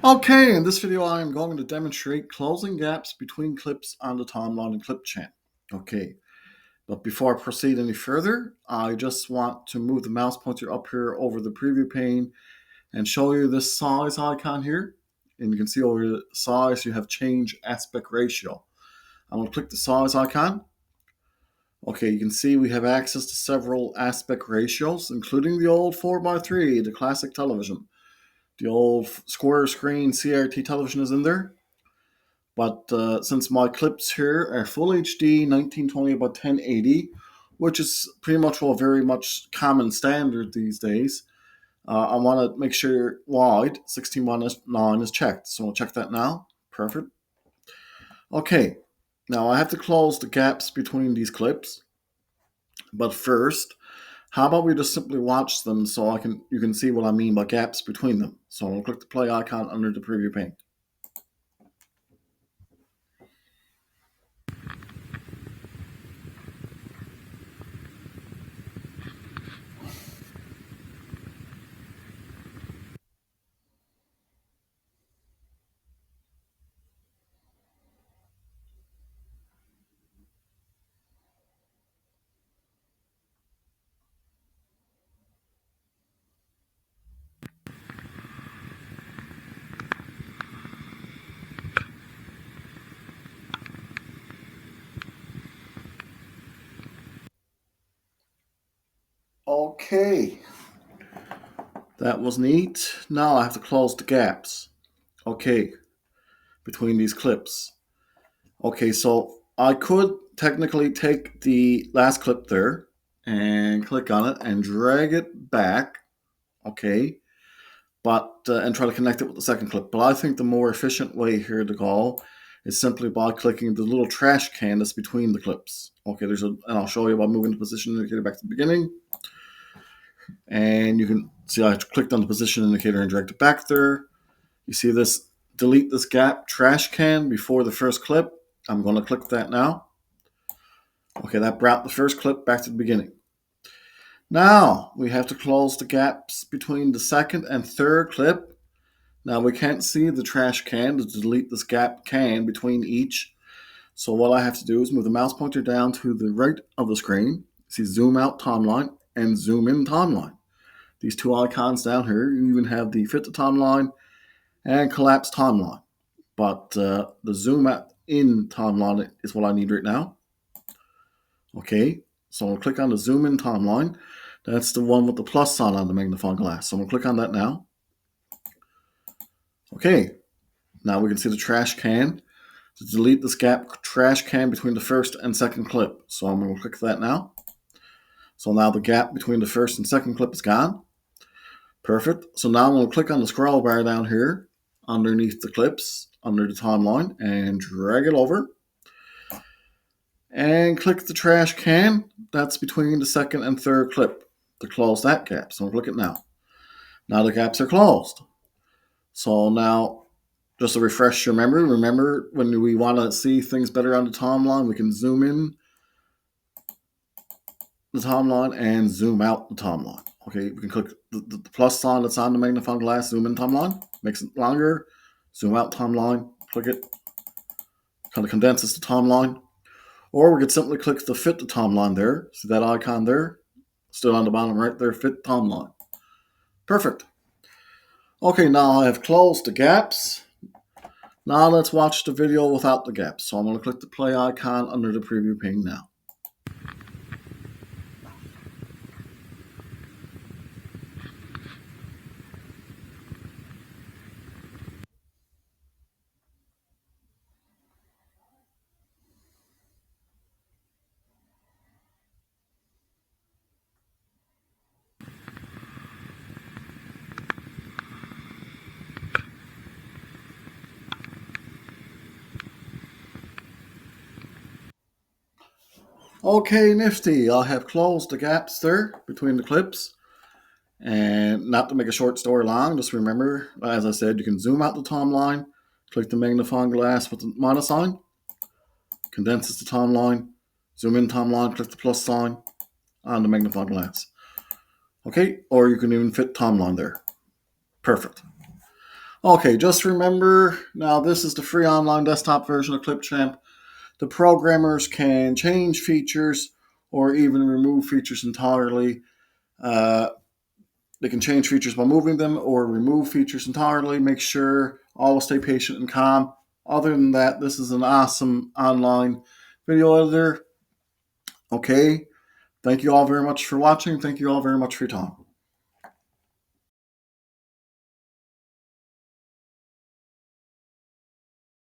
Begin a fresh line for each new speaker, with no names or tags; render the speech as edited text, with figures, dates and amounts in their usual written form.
Okay, in this video I am going to demonstrate closing gaps between clips on the timeline in Clipchamp. Okay, but before I proceed any further, I just want to move the mouse pointer up here over the preview pane and show you this size icon here. And you can see over the size you have change aspect ratio. I'm going to click the size icon. Okay, you can see we have access to several aspect ratios, including the old 4:3, the classic television. The old square screen CRT television is in there. But since my clips here are full HD 1920 by 1080, which is pretty much a very much common standard these days, I want to make sure wide 16:9 is checked. So I'll check that now. Perfect. Okay, now I have to close the gaps between these clips. But first, how about we just simply watch them so you can see what I mean by gaps between them. So I'll click the play icon under the preview pane. Okay, that was neat. Now I have to close the gaps. Okay, between these clips. Okay, so I could technically take the last clip there and click on it and drag it back. Okay, but and try to connect it with the second clip. But I think the more efficient way here to go is simply by clicking the little trash can that's between the clips. Okay, and I'll show you by moving the position indicator back to the beginning. And you can see I clicked on the position indicator and dragged it back there. You see this delete this gap trash can before the first clip. I'm going to click that now. Okay, that brought the first clip back to the beginning. Now we have to close the gaps between the second and third clip. Now we can't see the trash can to delete this gap can between each. So what I have to do is move the mouse pointer down to the right of the screen. See zoom out timeline and zoom in timeline. These two icons down here, you even have the fit to timeline and collapse timeline. But the zoom out in timeline is what I need right now. Okay, so I'll click on the zoom in timeline. That's the one with the plus sign on the magnifying glass. So I'm going to click on that now. Okay, now we can see the trash can. To delete this gap trash can between the first and second clip. So I'm going to click that now. So now the gap between the first and second clip is gone. Perfect. So now I'm going to click on the scroll bar down here underneath the clips, under the timeline, and drag it over. And click the trash can that's between the second and third clip to close that gap. So I'll click it now. Now the gaps are closed. So now, just to refresh your memory, remember when we want to see things better on the timeline, we can zoom in the timeline and zoom out the timeline. Okay, we can click the plus sign that's on the magnifying glass, zoom in timeline, makes it longer, zoom out timeline, click it, kind of condenses the timeline. Or we could simply click the fit the timeline there. See that icon there? Still on the bottom right there, fit timeline. Perfect. Okay, now I have closed the gaps. Now let's watch the video without the gaps. So I'm going to click the play icon under the preview pane now. Okay, nifty. I have closed the gaps there between the clips. And not to make a short story long, just remember, as I said, you can zoom out the timeline, click the magnifying glass with the minus sign, condenses the timeline, zoom in timeline, click the plus sign on the magnifying glass. Okay, or you can even fit timeline there. Perfect. Okay, just remember now this is the free online desktop version of Clipchamp. The programmers can change features or even remove features entirely. Uh, they can change features by moving them or remove features entirely. Make sure always stay patient and calm. Other than that, this is an awesome online video editor. Okay, thank you all very much for watching. Thank you all very much for your time.